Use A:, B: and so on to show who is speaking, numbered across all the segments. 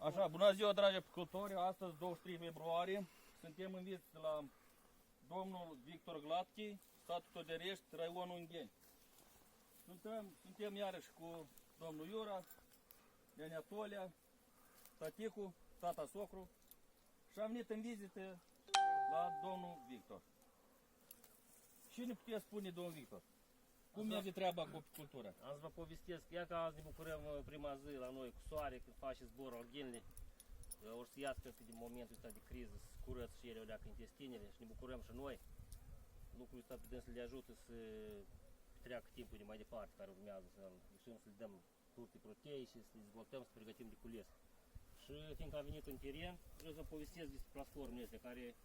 A: Așa, bună ziua, dragi apicultori! Astăzi, 23 februarie, suntem în vizită la domnul Victor Glatchi, satul Tăderești, raionul Ungheni. Suntem iarăși cu domnul Iura, Nenea Tolea, taticu, tata socru și am venit în vizită la domnul Victor. Ce ne puteți spune, domnul Victor? Cum merge treaba cu apicultura?
B: Am să vă povestesc, ia că azi ne bucurăm prima zi la noi cu soare, când face zborul al ghenilor. O să iasă din momentul ăsta de criză, să curăț și ele o leacă intestinele și ne bucurăm și noi. Lucrul ăsta pe dânsul le ajută să treacă timpul de mai departe, care urmează să le dăm turte proteice, să le dezvoltăm, să pregătim de cules. Și fiindcă am venit în teren, vreau să povestesc despre platformele astea, care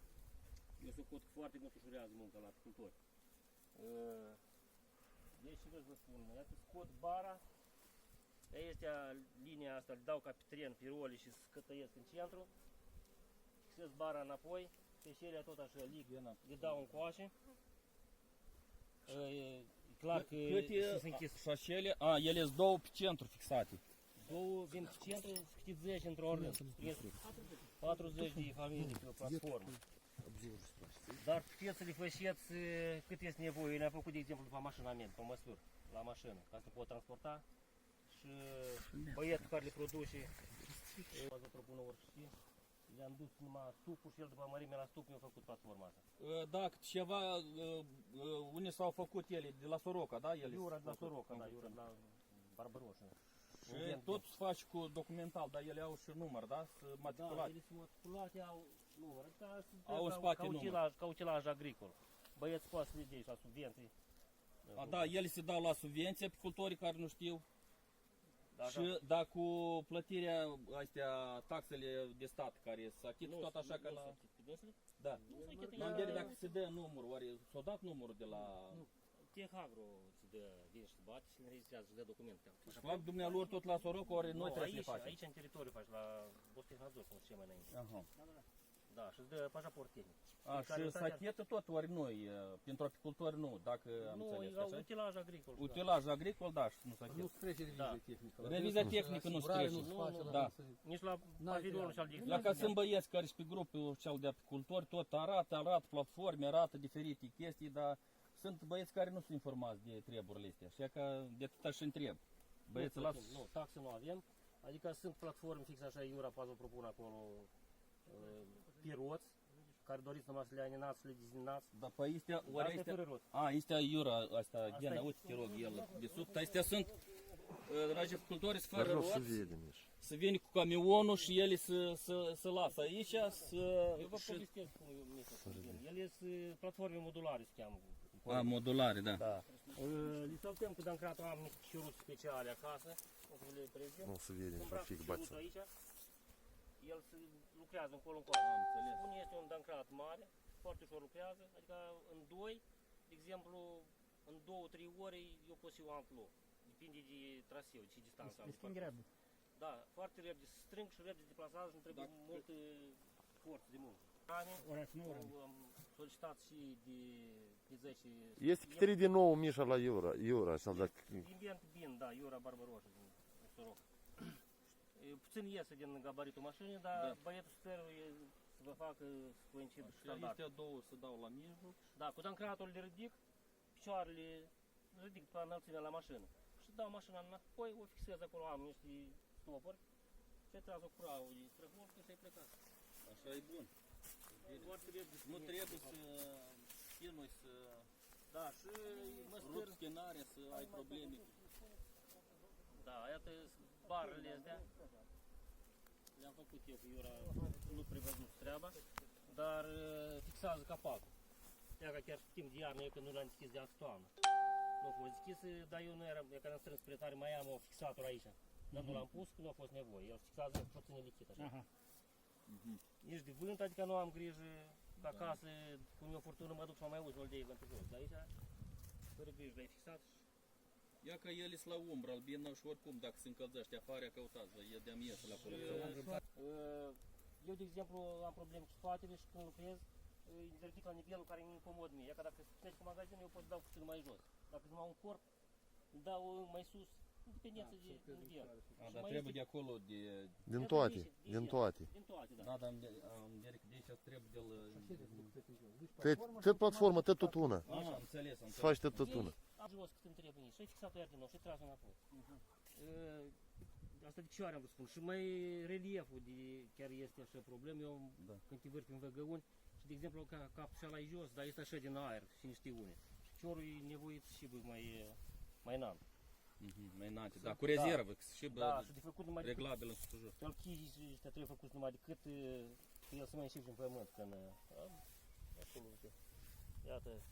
B: eu socot foarte mult ușurează munca la apicultori. Deci ce vreau să vă spun, iată scot bara, este linia asta, îl dau ca pe tren, pe role și scătăiesc în centru, fixez bara înapoi, pe șelea tot așa lic, le dau în coașe. E clar că se închis.
A: Șașele, ele sunt două pe centru fixate.
B: Două vin pe centru, câte 10 într-o rând. 40 de familii pe o platformă. Dar puteți să le faceți cât este nevoie. Ne-a făcut, de exemplu, după mașinament, pe măsuri, la mașină, ca să pot transporta. Și băietul care le produce, vă propun orice, le-am dus numai stupul și el după mărime la stup mi-a făcut platforma asta.
A: Da, ceva, unde s-au făcut ele, de la Soroca, da?
B: Iura de la Soroca, da, Iura de la Barbaroșă.
A: Și tot se face cu documental, dar ele au și număr, da? Matriculate.
B: Da, ele sunt matriculate, au număr.
A: Au în spate număr.
B: Ca utilaj agricol. Băieți poate să le dea și la subvenții.
A: Da, ele se dau la subvenții, apicultorii care nu știu.
B: Da,
A: și da, cu plătirea astea, taxele de stat care s-a achită tot așa ca la... Da. N-am vedea dacă se dă numărul, oare s-a dat numărul de la...
B: Tehagro ți dă, vine și bate și le înregistrează, îți dă documente.
A: Și fac dumnealor tot la Soroca, ori noi trebuie să le facem?
B: Aici în teritoriu faci, la Bostehnazor, cum se ce mai înainte.
A: Aha.
B: Da, și îți dă pașaport tehnic.
A: Și sachetă tot, ori noi, pentru apicultori nu, dacă am înțeles așa?
B: Nu, utilaj agricol.
A: Utilaj agricol, da, și nu sachetă.
C: Nu trece revizia tehnică.
A: Revizia tehnică nu trece.
C: Da.
B: Nici la pavilionul și-al de
A: Dacă sunt băieți care și pe grupul cel de apicultori, tot arată platforme, arată diferite chestii, dar sunt băieți care nu sunt informați de treburile astea, așa că de atâta și întreb. Băieții
B: nu, taxe nu avem, adică sunt platforme fix așa, Iura poate vă propun acolo piroți, care doriți numai să le aninați, să le dezinați.
A: Da, pe astea,
B: oare astea,
A: astea Iura, asta, Gena, uite, te rog, el de sub, astea sunt, dragi apicultori, fără roți, să vine cu camionul și ele să lasă aici,
B: Eu vă povestesc cum ele sunt platforme modulare, se cheamă.
A: Modulare, da.
B: Le saltăm cu dancratul, am niște șiruți speciale acasă, o să le prezint.
D: Nu se vede, va fi bață.
B: El se lucrează încolo încoace. Unul este un dancrat mare, foarte ușor lucrează, adică în 2, de exemplu, în 2-3 ore eu pot să iau amplu. Depinde de traseu, de distanță.
C: Se schimb repede.
B: Da, foarte repede se strâng și repede se deplasează și nu trebuie mult forță de muncă. Am solicitat și de 10...
D: Este câteri din nou Mișa la Iura, sau dacă...
B: Bine, da, Iura Barbaroșă din Soroca. Puțin iese din gabaritul mașinii, dar băietul speră să vă facă să coincidă standard.
A: Astea două se dau la mijloc.
B: Da, cu dancratul le ridic, picioarele ridic pe înălțimea la mașină. Și dau mașina înapoi, o fixez acolo, am niște stopuri și trează o curavă de străhorcă și ai plecat.
A: Așa e bun. Nu trebuie să chinui, să...
B: Da, și
A: rup schenarea, să ai probleme.
B: Da, iată barele astea. Le-am făcut eu cu Iura, nu prevăzut treaba, dar fixează capacul. Ia că chiar timp de iarnă, eu când nu l-am deschis de azi toamnă. Nu a fost deschis, dar eu nu eram, eu când am strâns spre tare, mai am o fixator aici. Dar nu l-am pus, că nu a fost nevoie. El fixează puțin lichid așa. Nici de vânt, adică nu am grijă că acasă, cum e o furtună, mă duc și mă mai uzi, nu-l dei vântul jos. Dar aici, fără grijă, l-ai fixat.
A: Ia că el e la umbră, albină și oricum, dacă se încălzește afară, căutați, e de amiesă la acolo.
B: Eu, de exemplu, am probleme cu spatele și când lucrez, îi ridic la nivelul care îmi incomod mie. Ia că dacă pleci cu magazinul, eu pot să dau puțin mai jos. Dacă îmi am un corp, îl dau mai sus, în dependență de nivel.
A: A,
B: Și
A: dar
B: mai
A: trebuie
B: este-
A: de acolo, de...
D: Din toate, din toate.
B: Din toate, da.
A: Da, dar am direct de aici trebuie de la...
D: Tot platformă, tot una.
A: Am înțeles, am
D: Să
A: înțeles.
D: faci tot una.
B: Am jos cât îmi trebuie nici. Și fixat iar din nou și tras înapoi. Asta de ce ori am vrut să spun. Și mai relieful de, chiar este așa problemă. Eu
A: Da.
B: când te vârți prin văgăuni și de exemplu ca capul și ala jos, dar este așa din aer și nu știu unde. Ciorul e nevoit și bă, mai înalt.
A: Mai înainte, da, cu rezervă, și
B: Da,
A: bă,
B: și de făcut numai decât
A: reglabil în sus și jos.
B: tălchii ăștia trebuie făcut numai decât că el să mai ieși din pământ. Când, acolo, uite. Iată.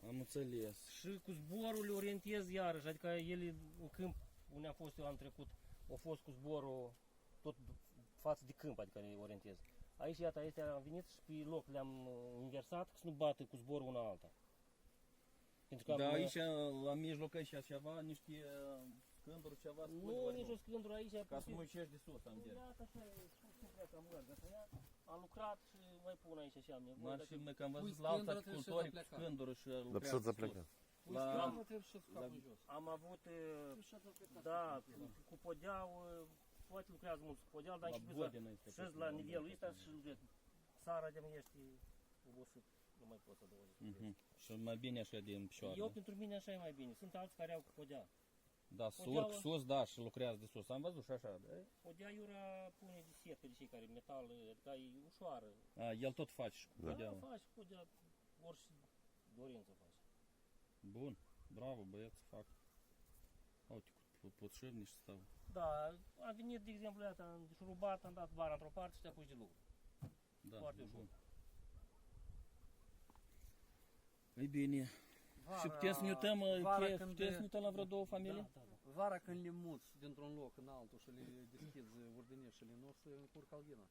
A: Am înțeles.
B: Și cu zborul le orientez iarăși, adică ele în câmp, unde am fost eu am trecut, au fost cu zborul tot față de câmp, adică le orientez. Aici, iată, astea am venit și pe loc le-am inversat, să nu bată cu zborul una alta. Pentru că
A: Da,
B: am,
A: aici, la mijloc, aici ceva, niște scânduri, ceva,
B: nu, nici o scândură aici.
A: ca să muncești de sus, am direct.
B: Iată, așa e, am mărgă, am lucrat și mai pun aici și am nevoie.
A: Dar
B: dacă-
A: și că am
C: Pui
A: văzut la alți
C: scândură, trebuie
A: agricultori
C: să
A: cu
C: pleca.
A: scândură și
D: Dar
A: lucrează
D: să
A: sus.
D: plecă.
C: Pui
A: La-
C: scândură, trebuie să capul jos.
B: Am avut, da, cu podeau, poate lucrează mult cu podeau, dar
A: La
B: și plus
A: Bodina este
B: și la nivelul ăsta și lucrez. Sara de-mi ești obosit, nu mai pot să dau.
A: Și mai bine așa din picioare.
B: Eu
A: da?
B: pentru mine așa e mai bine. Sunt alții care au cu podea.
A: Da, să
B: Podeaua-
A: urc sus, da, și lucrează de sus. Am văzut și așa, da?
B: Podea iura pune de siercă de cei care metal, adică e ușoară.
A: A, el tot face și cu
D: Da.
A: podeaua.
B: Faci podea, orice dorință faci.
A: Bun, bravo, băieți, fac. Uite, cu poțșivni și stau.
B: Da, am venit, de exemplu, iată, am șurubat, am dat vara într-o parte și te apuci de lucru.
A: Da,
B: Foarte
A: bun.
B: ușor.
A: E bine. Și putem să ne uităm, putem să ne uităm la vreo două familii?
B: Da, da, da.
C: Vara când le muți dintr-un loc în altul și le deschizi urdineșele, nu o să încurcă alghina.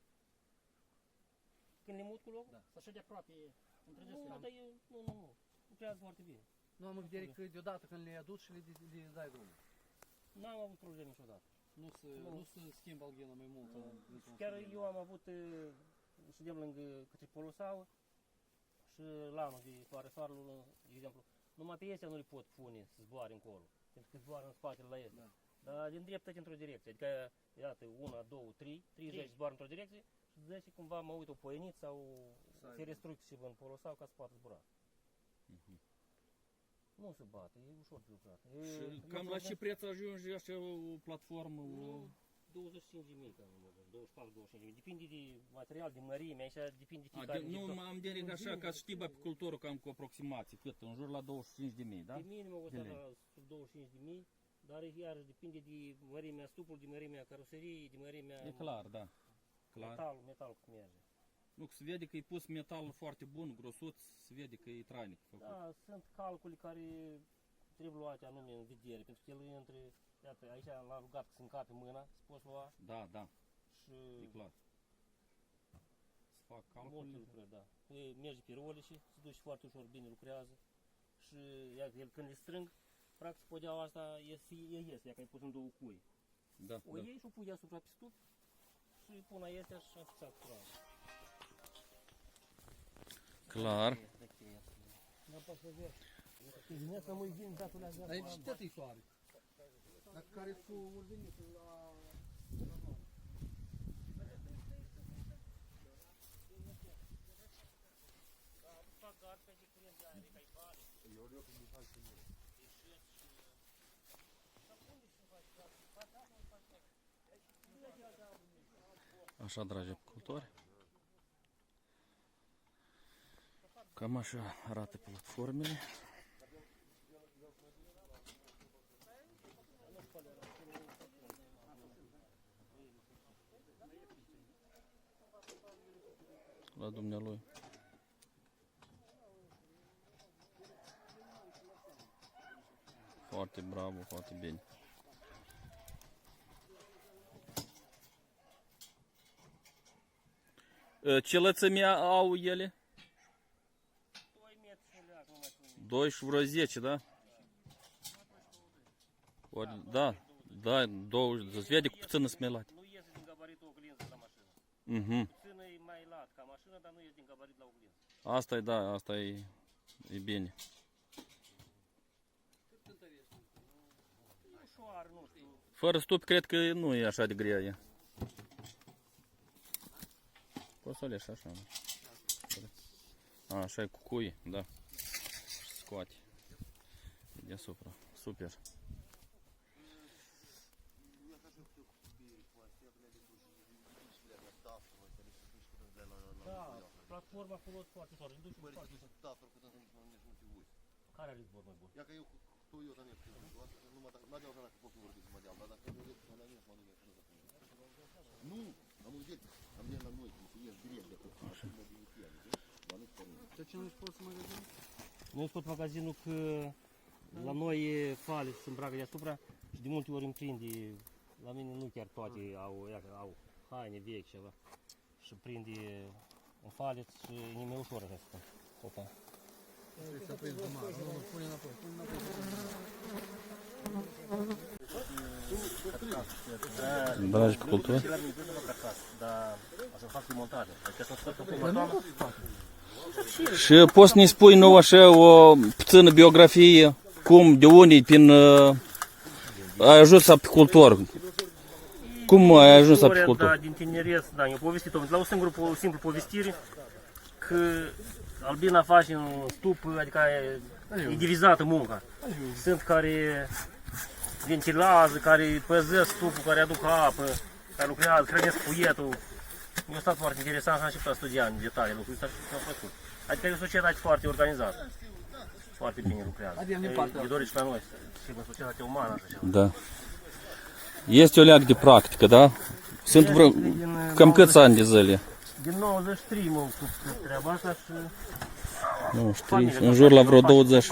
B: Când ne mut cu loc?
C: Da.
B: Să așa de aproape între destele. Nu, dar eu, nu. Lucrează foarte bine.
C: Nu am în vedere că deodată când le aduci și le dai drumul.
B: N-am avut probleme niciodată.
C: Nu se schimbă alghina mai mult. dintr-un
B: Chiar
C: sezon.
B: eu am avut, ședem lângă către Polosau și lanul de soarelul, de exemplu, numai pe astea nu le pot pune să zboare încolo, pentru că zboară în spatele la ele.
C: Da.
B: Dar din dreapta într-o direcție, adică, iată, 1, 2, 3, 30 zboară într-o direcție și de și cumva mă uit o poieniță sau
C: Să aibă.
B: ferestrucție în Polosau ca să poată zbura. Nu se bate, e ușor de lucrat.
A: Și cam la ce preț ajunge așa o platformă?
B: Nu, 25.000 cam, 24-25.000, depinde de material, de mărime, așa depinde de fiecare.
A: Nu, am direct așa, ca să știi bă, pe cultură cam cu aproximație, cât? În jur la 25.000, da?
B: De minim o
A: De lei.
B: la sub 25.000, dar iarăși depinde de mărimea stupului, de mărimea caroseriei, de mărimea
A: E clar, da. Clar.
B: metalul cum merge.
A: Nu, că se vede că e pus metal foarte bun, grosuț, se vede că e trainic făcut.
B: Da, sunt calcule care trebuie luate anume în vedere, pentru că el între, iată, aici l-am rugat să încape mâna, să poți lua
A: Da, da,
B: și
A: e clar. Să fac
B: multe
A: calcule.
B: lucruri, da. Merge pe role și se duce foarte ușor, bine lucrează și iată, el când le strâng, practic podeaua asta iese, că îi pus în două cui.
A: Da,
B: O
A: da.
B: iei și o pui deasupra pe stup și îi pun aiestea și am fixat curat.
A: Clar.
B: Da, poți să vezi. Dimineața mă vin datul la
C: Dar e și tătii soare. Dacă care cu urdiniță la...
B: fac doar pe de curent de aer, ca e bani.
A: Așa, dragi apicultori. Cam așa arată platformele. La dumnealui. Foarte bravo, foarte bine. Ce lățămi au ele?
B: 2 metri și o leac, nu mai pune.
A: 2 și vreo 10, da? Ori, da, da, 20, se vede cu puțină smelate.
B: Nu iese din gabaritul oglinză la mașină.
A: Mhm.
B: Puțină e mai lat ca mașină, dar nu iese din gabarit la oglinză.
A: Asta e, da, asta e bine.
C: Cât cântărești?
B: ușoară, nu știu.
A: Fără stup, cred că nu e așa de grea e. Poți să o leși așa. A, așa e cu cui, da. Scoate. Deasupra. Super.
B: Da, platforma folos foarte tare. Îmi duce foarte tare. Care are zbor mai bun?
E: Ia că eu cu eu dar nu mă n-a de că pot vorbi să mă dea, dar dacă eu zic să la mine să mă duc să nu, am urgit, am venit la noi, cum să ies direct de pe așa.
C: De ce nu-și poți magazin?
B: Nu scot magazinul că la noi fale se îmbracă deasupra și de multe ori îmi prinde, la mine nu chiar toate au haine vechi ceva și prinde în faleț și e mai ușor așa să opa.
C: Trebuie să prinzi de mare. Nu, pune înapoi, pune înapoi.
A: Dragi culturi.
B: Dar așa fac demontaje. Adică să stă până la toamnă.
A: Și poți să ne spui nou așa o puțină biografie, cum, de unde, prin ai ajuns apicultor. Cum ai ajuns
B: Istoria,
A: apicultor?
B: da, din tineret, da, eu povestit-o la o simplă povestire că albina face un stup, adică e divizată munca. Sunt care ventilează, care păzesc stupul, care aduc apă, care lucrează, hrănesc puietul. Mi-a stat foarte interesant, am și pe studia în detalii lucrul ăsta și mi-a plăcut. Adică e o societate foarte organizată. Foarte bine lucrează. E dorit și la noi, și în societatea umană așa.
A: Da. Este o leac de practică, da? Sunt vreo, cam câți ani de zile?
B: Din 93 mă ocup de treaba asta și...
A: Nu știu, în jur la vreo 20.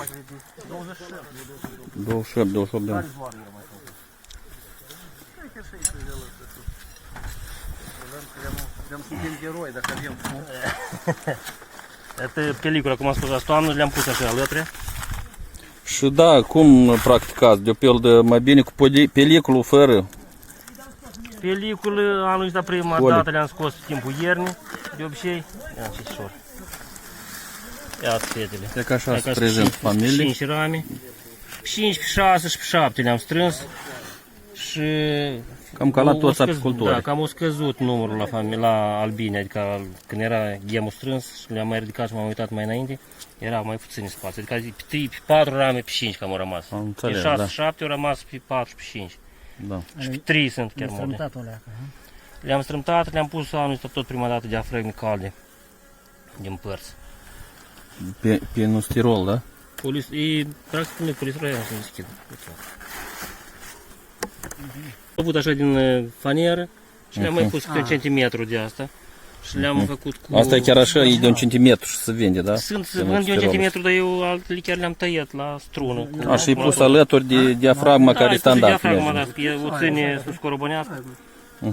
B: 27.
A: 28 de ani.
B: Care zboară eu mai sunt?
C: Vrem să fim eroi, dacă avem.
B: Это pelicula, cum am spus, asta toamnă le-am pus așa alături.
A: Și da, cum practicați? De pildă, mai bine cu peliculă, fără?
B: Peliculă, anul ăsta prima
A: Folie.
B: dată le-am scos timpul iernii, de obicei. Ia ce șor. Ia fetele.
A: E ca așa
B: Ia
A: se
B: ca
A: prezint
B: 5
A: familii.
B: 5 rame. 5 pe 6 și pe 7 le-am strâns. Și
A: Cam ca la
B: au
A: toți
B: scăzut-
A: apicultorii.
B: Da, cam a scăzut numărul la albine, adică când era ghemul strâns și le-am mai ridicat și m-am uitat mai înainte, era mai puțin spațiu, adică pe 3, pe 4 rame, pe 5 cam au rămas.
A: Am
B: Pe
A: înțeles,
B: 6,
A: da.
B: 7 au rămas pe 4 pe 5.
A: Da.
B: Și pe 3 sunt chiar multe. Le-am strâmtat, le-am pus anul ăsta tot prima dată diafragme calde din părți.
A: Pe nostirol, da?
B: E practic nu polistroi, să deschid. Am făcut așa din fanieră și le-am mai pus câte un centimetru de asta și le-am făcut cu...
A: Asta e chiar așa, e de un centimetru și se vende, da?
B: Sunt
A: Pe
B: vând de un
A: nostirol.
B: centimetru, dar eu altele chiar le-am tăiat la strună. Cu
A: A, și e pus alături de diafragma care e standard.
B: diafragma,
A: merge.
B: da, că o ține să scorobonească.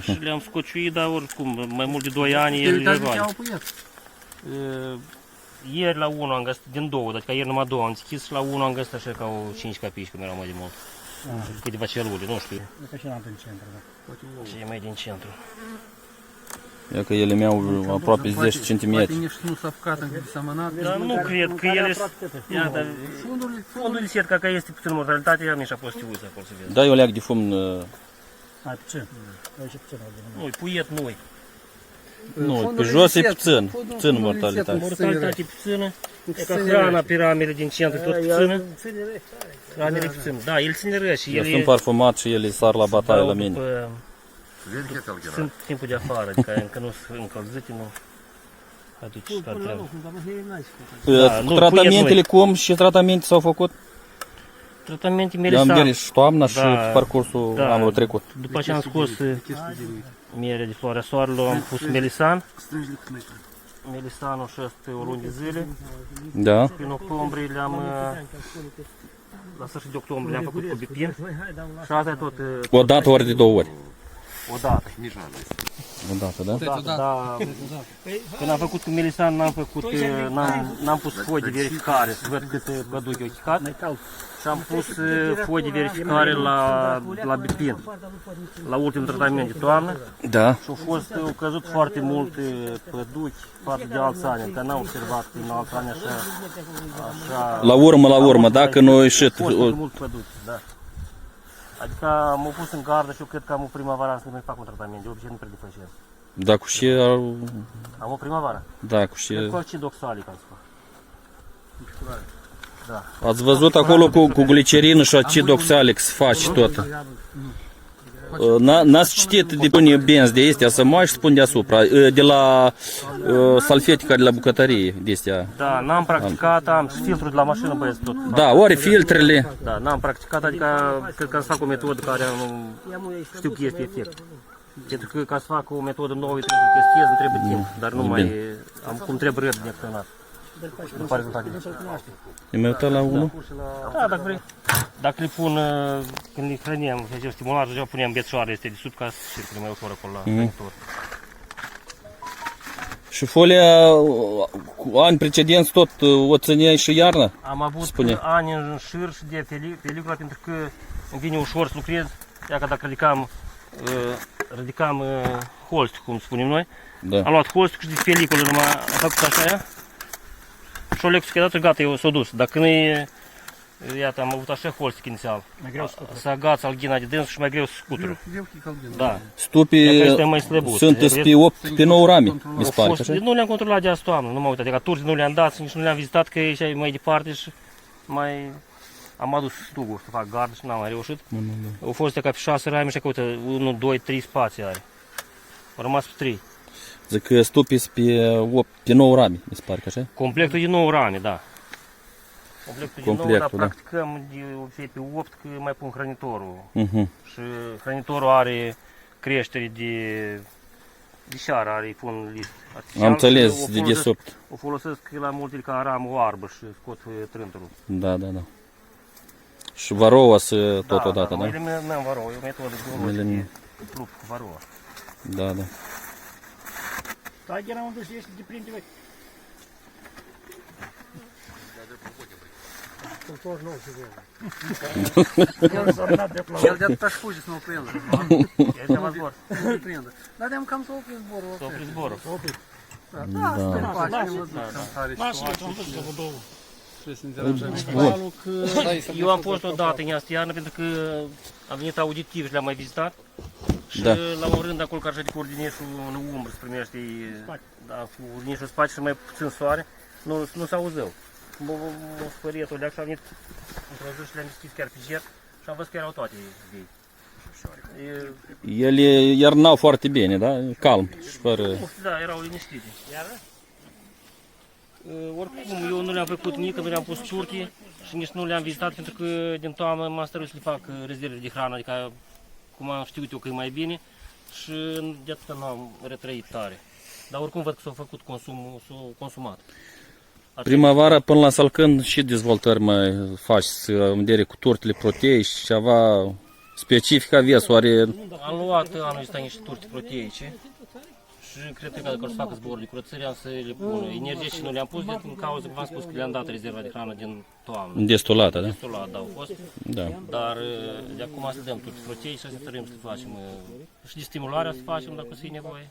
B: Și le-am scociuit, dar oricum, mai mult de 2 ani el le vale. Ieri la 1 am găsit, din 2, adică ieri numai 2 am deschis și la 1 am găsit așa ca o 5 capici, cum erau mai de mult. Câteva celule, nu știu.
F: Și n-am din centru, da.
B: Și e mai din centru.
A: Ia că ele mi-au aproape 10
C: Poate
A: cm.
C: nici nu s-a apucat încă de seamănat.
B: Dar nu cred că ele... Iată, fondul de setca, că este puțin mortalitate, ea mi-și a pus stiuță acolo să vezi.
A: Dai o leac de fum.
F: Ai puțin. Ai și puțin.
B: Nu, puiet nu-i.
A: Nu, pe jos e puțin. Puțin mortalitate.
B: Mortalitate puțină, e ca hrana pe ramele din centru, tot puțină. Ramele puțin. Da, el ține răși.
A: Eu sunt parfumat și ele sar la bataie la mine.
B: Sunt timpul de afară, adică încă nu sunt încălzite, nu. Aduci la treabă. Da, nu,
A: Tratamentele cum și tratamente s-au făcut?
B: Tratamente
A: Eu am
B: melisan.
A: bine și toamna și
B: Da,
A: pe parcursul
B: da.
A: anului trecut.
B: După ce am scos mere de floarea soarelui, am pus melisan. Melisanul și ăsta o lună de zile.
A: Da.
B: Prin octombrie le-am... La sfârșit de octombrie le-am făcut cu bipin. Și asta e tot...
A: O dată ori de 2 ori.
B: O dată.
A: O dată, da?
B: Da. Când am făcut cu melisan, n-am pus foi de verificare, să văd cât păduc eu chicat. Și am pus foi de verificare la bipin, la ultimul tratament de toamnă.
A: Da.
B: Și au căzut foarte multe păduchi față de alți ani, că n-am observat în alți ani așa...
A: La urmă, dacă nu a ieșit...
B: Au fost foarte mult păduchi, da. Adică m-au pus în gardă și eu cred că am o primăvara să mai fac un tratament. De obicei nu prea diferențiez.
G: Da, cu și...
B: Am o primăvară.
G: Da, cu și...
B: Cred că acid oxalic am să fac.
G: Ați văzut acolo cu glicerină și acid oxalic se face tot. N-ați citit de pune benzi de astea să mai și spun deasupra, de la salfetica de la bucătărie, de astea.
B: Da, n-am practicat, am și filtrul de la mașină, băieți, tot.
G: Da, ori filtrele.
B: Da, n-am practicat, adică cred că să fac o metodă care știu că este efect. Pentru că ca să fac o metodă nouă trebuie să testez, îmi trebuie timp, dar nu mai am cum trebuie repede de acționat. După rezultatele.
G: E mai uitat la unul?
B: Da, dacă vrei. Dacă le pun, când le hrănim, facem stimulat, deja punem bețoară, este de sub ca să circule mai ușor acolo la hrănitor.
G: Și folia cu ani precedenți tot o țineai și iarna?
B: Am avut ani în șir și de pelicula pentru că îmi vine ușor să lucrez. Ia că dacă ridicam holst, cum spunem noi,
G: Da.
B: am luat holst și de peliculă numai am făcut așa, ea. Și o lecție că dată gata, eu s-o dus. Dacă nu e, iată, am avut așa holst inițial.
F: Mai greu să scoți.
B: Să agați alghina de dânsul și mai greu să scutură. Da.
G: Stupii
B: Este mai slăbut.
G: sunt pe 8, pe 9 rame, mi se pare, așa?
B: Nu le-am controlat de azi toamnă, nu mă uit, adică turci nu le-am dat, nici nu le-am vizitat, că e mai departe și mai... Am adus stugul să fac gardă și n-am mai reușit. Au fost ca pe 6 rame și că uite, 1, 2, 3 spații are. Au rămas pe 3.
G: Zic că stupii sunt pe 8, pe 9 rame, mi se pare, așa?
B: Completul de 9 rame, da. Completul de 9, dar
G: Completul, da.
B: practicăm de obicei pe 8 că mai pun hrănitorul. Și hrănitorul are creștere de șară, are, îi pun list artificial.
G: Am înțeles,
B: Și o
G: de
B: folosesc-
G: desubt.
B: O folosesc la multe ca ram oarbă și scot trânturul.
G: Da, da, da. Și varoua să totodată, da?
B: Mai eliminăm varou, e o metodă biologică
G: Elimin.
B: de plup cu varou.
G: Da, da.
F: Tiger am dus este de prinde vechi. El s-a dat de
C: El de atâta fuge să nu o prindă.
B: Este mai zbor.
C: Nu îl prindă. Dar de-am cam să opri zborul.
B: S-a oprit zborul.
C: Da, sper că faci, am văzut că are situații. Trebuie să interajăm cu valul, că...
B: Eu am fost odată în asta iarnă pentru că am venit auditiv și le-am mai vizitat. Și
G: Da.
B: la un rând acolo care așa de cu ordinișul în umbră se primește, da, cu ordinișul în spate și mai puțin soare, nu s auzău. M-a spăriet o leac și am venit într-o zi și le-am deschis chiar pe jet și am văzut că erau toate vii.
G: Ele iarnau foarte bine, da? Calm și fără...
B: Da, erau liniștite. Oricum, eu nu le-am făcut nimic, nu le-am pus turchi și nici nu le-am vizitat pentru că din toamnă m-am stăruit să le fac rezerve de hrană, adică cum am știut eu că e mai bine și de atât nu am retrăit tare. Dar oricum văd că s-a făcut consumul, s-a consumat.
G: Primăvara până la salcân și dezvoltări mai faci în vedere cu tortile proteice și ceva specific aveți, oare...
B: Am luat anul ăsta niște turte proteice și cred că dacă o să facă zborul de curățire am să le pun energie și nu le-am pus din cauza că v-am spus că le-am dat rezerva de hrană din toamnă.
G: Destulată, da?
B: Destulat, da, au fost.
G: Da.
B: Dar de acum să dăm turte proteice și să ne tărâm să facem și de stimulare să facem dacă o să fie nevoie.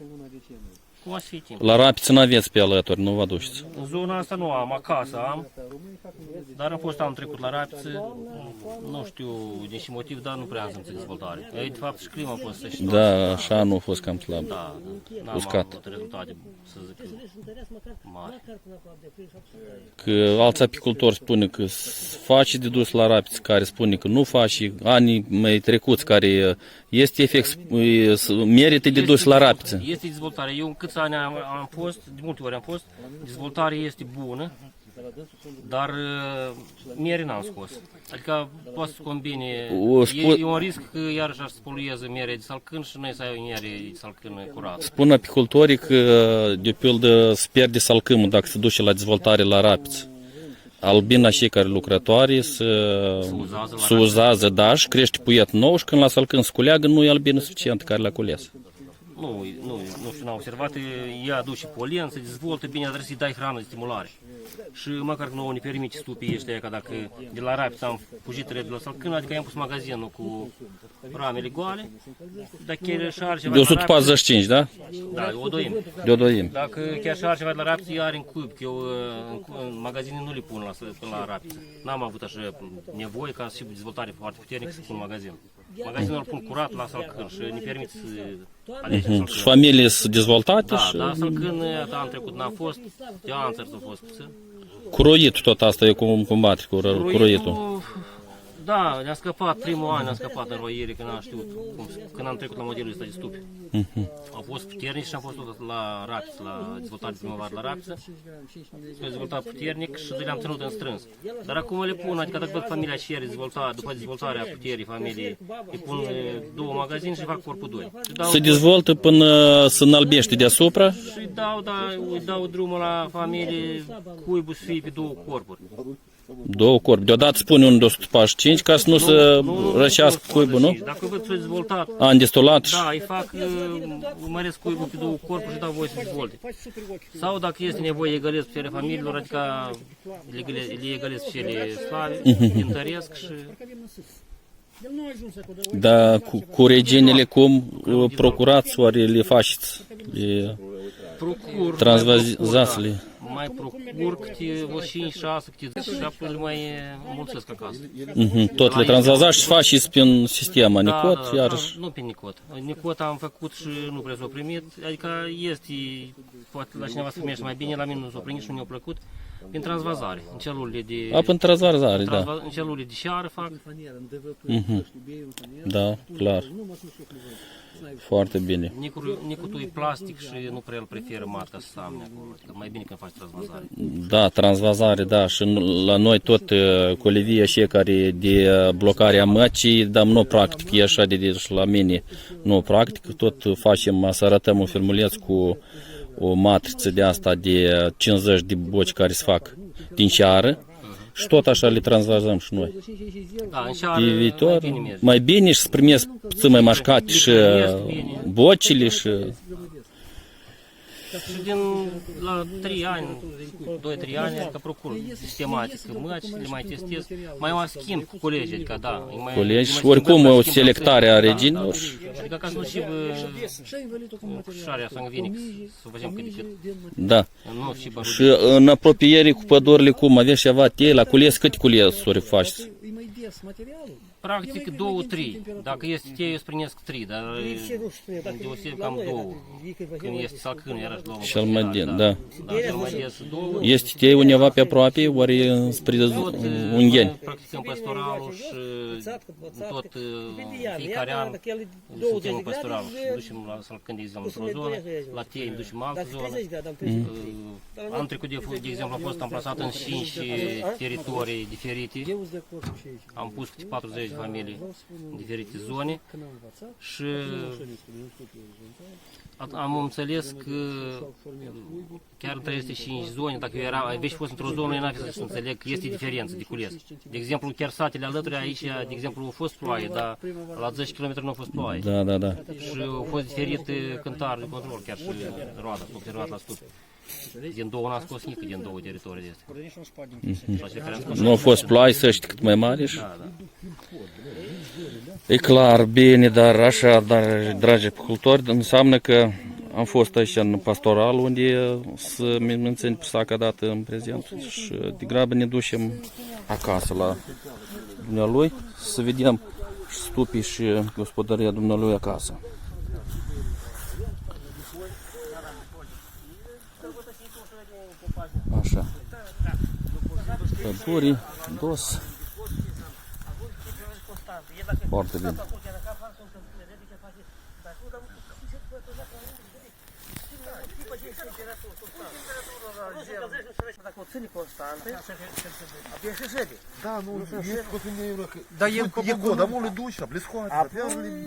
B: Cum o să fie timp.
G: La Rapiță n-aveți pe alături, nu vă duceți.
B: În zona asta nu am, acasă am, dar am fost anul trecut la Rapiță, nu știu din ce motiv, dar nu prea am simțit dezvoltare. De fapt și clima a fost să știu.
G: Da, așa nu a fost cam slab.
B: Da, n-am
G: Uscat.
B: avut rezultate, să zic, mari.
G: Că alți apicultori spune că face de dus la Rapiță, care spune că nu face, anii mai trecuți care este efect, merită de dus la Rapiță.
B: Este dezvoltare. Eu în câți ani am fost, de multe ori am fost, dezvoltarea este bună, dar miere n-am scos. Adică poate să combine, e un risc că iarăși ar să polueze mierea de salcân și noi să ai o miere de salcân curată.
G: Spun apicultorii că, de pildă, se pierde salcâmul dacă se duce la dezvoltare la Rapiță. Albina și care lucrătoare se uzează, da, și crește puiet nou și când la salcân se culeagă, nu e albină suficient care l-a cules.
B: nu știu, n-au observat, ea aduce polen, se dezvoltă bine, dar trebuie să-i dai hrană de stimulare. Și măcar că nouă ne permite stupii ăștia, că dacă de la Rapița am fugit repede la Salcân, adică am pus magazinul cu ramele goale, dacă chiar și are ceva
G: De
B: de la
G: 145, da?
B: da, o doim.
G: De o doim.
B: Dacă chiar și are ceva de la Rapiță, ea are în cuib, că eu în magazine nu le pun până la Rapiță. N-am avut așa nevoie ca și dezvoltare foarte puternică să pun magazin. Magazinul îl pun curat la Salcân și ne permite să alegem Salcân.
G: Și familiile sunt dezvoltate
B: Da,
G: și
B: da, Salcân anul trecut n-a fost, de an țări s-a fost puțin.
G: cu roitul tot asta e cum bate cu roitul.
B: Da, ne-a scăpat, primul an ne-a scăpat în roiere, că n-am știut, când am trecut la modelul ăsta de stupi. Au fost puternici și am fost tot la Rapiță, la dezvoltare primăvară la Rapiță. S-a dezvoltat puternic și le-am ținut în strâns. Dar acum le pun, adică dacă văd familia cere după dezvoltarea puterii familiei, îi pun 2 magazine și fac corpul 2.
G: Se dezvoltă până se înalbește deasupra.
B: Și îi dau drumul la familie, cuibul să fie pe 2 corpuri.
G: 2 corpi. Deodată spune un de 145 ca să nu se răcească cuibul, nu?
B: Dacă văd să dezvoltat,
G: An destolat.
B: da, îi fac, măresc cuibul pe 2 corpuri și dau voie să dezvolte. Sau dacă este nevoie, egalez pe cele familiilor, adică le egalez pe cele slabe, le întăresc și...
G: Da, cu reginele cum procurați ori le faceți? Le
B: Procur,
G: transvazați-le.
B: mai procur câte 5-6, câte 7 le mai mulțesc acasă.
G: Tot le transvazați și faceți prin sistema Nicot, iarăși.
B: Nu pe Nicot. Nicot am făcut și nu prea s-a primit, adică este, poate la cineva să primește mai bine, la mine nu s-a primit și nu mi-a plăcut, prin transvazare, în celulele de...
G: A, prin transvazare, da.
B: În celulele de șeară fac.
G: Da, clar. Foarte bine.
B: Nicutul e plastic și nu prea îl preferă matca să samne acolo, adică mai bine când faci transvazare.
G: Da, transvazare, da. Și la noi tot colivia și care de blocarea măcii, dar nu practic, e așa de și la mine nu practic, tot facem, să arătăm un filmuleț cu o matriță de asta de 50 de boci care se fac din ceară. Și tot așa le transvazăm și noi.
B: Da, în ceară
G: Pe viitor,
B: mai bine merge.
G: mai bine și să primesc puțin mai mașcate și bocile și...
B: Și din la 3 ani, 2-3 ani, adică procur sistematic măci, le mai testez, mai o schimb cu colegi, adică da.
G: Colegi și oricum o selectare a reginilor.
B: Adică ca să nu și cușarea sangvinic, să facem cât de cât.
G: Da.
B: Nu și bă,
G: Și în apropiere cu pădurile, cum aveți ceva tei, la cules, câte culesuri faceți?
B: practic 2-3. Dacă este tei, eu sprinesc 3, dar deosebit cam 2. Când este salcân, iarăși 2.
G: Cel mai des, da.
B: Da, cel mai des 2.
G: Este tei undeva pe aproape, ori spre Ungheni?
B: Practicăm pastoralul și tot fiecare an suntem în pastoral. Ducem la salcân, de exemplu, într-o zonă, la tei ducem în altă zonă. Anul trecut, de exemplu, am fost amplasat în 5 teritorii diferite. Am pus câte 40 de familii în diferite zone și am înțeles că chiar între aceste 5 zone, dacă eu aveți fost într-o zonă, eu n-am să înțeleg că este diferență de cules. De exemplu, chiar satele alături, aici, de exemplu, a fost ploaie, dar la 10 km nu a fost ploaie.
G: Da, da, da.
B: Și au fost diferite cântari de control, chiar și roada, s-a observat la stup. Din două n-a scos nică din 2 teritorii de astea.
G: Nu au fost ploi, să știi cât mai mari și...
B: Da, da.
G: E clar, bine, dar așa, dar, dragi apicultori, înseamnă că am fost aici în pastoral, unde să mențin prisaca dată în prezent și degrabă ne ducem acasă la dumnealui să vedem și stupii și gospodăria dumnealui acasă. Așa. Pădurii, dos. Foarte bine.
E: Да, ну, есть кофе не евро.
C: Да є
E: погода, моли душа, близько.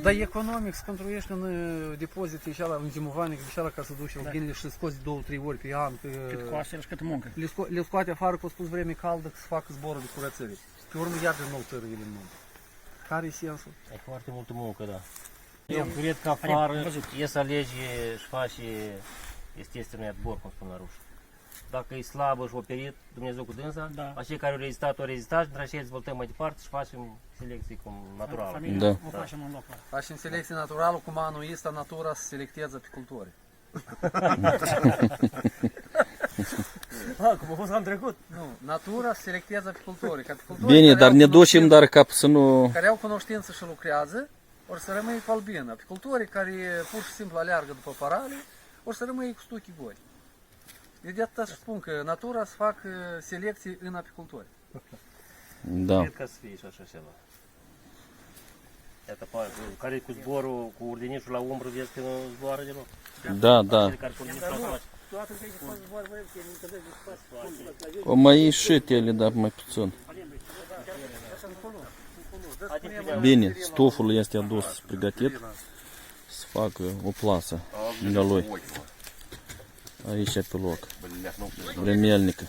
C: Да економікс контролюєш на депозити, ішала в зимуванник, ішала каса душа, в генлі 6 до 3 вольпи, ян.
F: Підкласти шкатмонки.
C: Ліскоті фарку спус время калдак с фак збору de curățării. Pe urmă iar de nou țără ele în muncă. Care e sensul?
B: E foarte multă muncă, da. Eu cred că afară e să alegi și faci естественный отбор, cum spun la ruși. Dacă e slabă și operit, Dumnezeu cu dânsa,
F: Da.
B: acei care au rezistat, și noi dezvoltăm mai departe și facem selecții cum naturală.
F: Familia,
G: Da.
F: o facem în locul ăla.
C: Facem selecție naturală, cum anul ăsta natura se selectează apicultorii.
F: Cum a fost anul trecut.
C: Nu, natura se selectează apicultorii. Că apicultorii
G: Bine,
C: care
G: dar
C: au
G: ne ducem,
C: cunoștință-
G: dar ca să nu...
C: care au cunoștință și lucrează, or să rămâi cu albin. Apicultorii care pur și simplu aleargă după parale, or să rămâi cu stuchii goi. De atât spun că natura să fac selecții în apicultori.
G: Da.
B: Cred că să fie și așa ceva. Iată, care cu zborul, cu urdinișul la umbră, vezi că nu zboară deloc.
G: Da, da.
B: Cele care cu urdinișul la face.
F: Toată că e zboară, că e încălzit de spațiu.
G: O mai ieșit ele, dar mai puțin. Bine, stoful este adus, pregătit să facă o plasă lângă lui. Aici pe loc. Vremelnică.